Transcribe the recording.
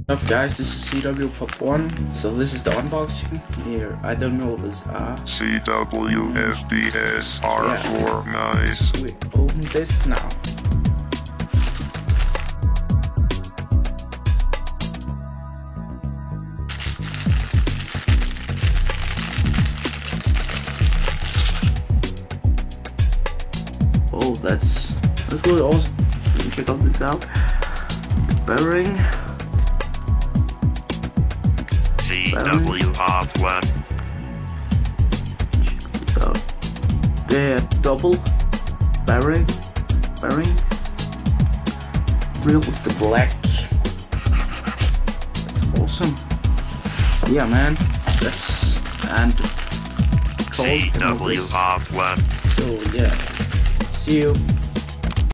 What's up guys, this is CW Pop 1. So this is the unboxing here. I don't know what this are. CWFDSR4 nice. We open this now. Oh, that's really awesome. Let me check out this out. Bearing. CW Pop 1. So they're double bearings. Real is the black. That's awesome. Yeah, man. That's and CW Pop 1. So yeah. See you.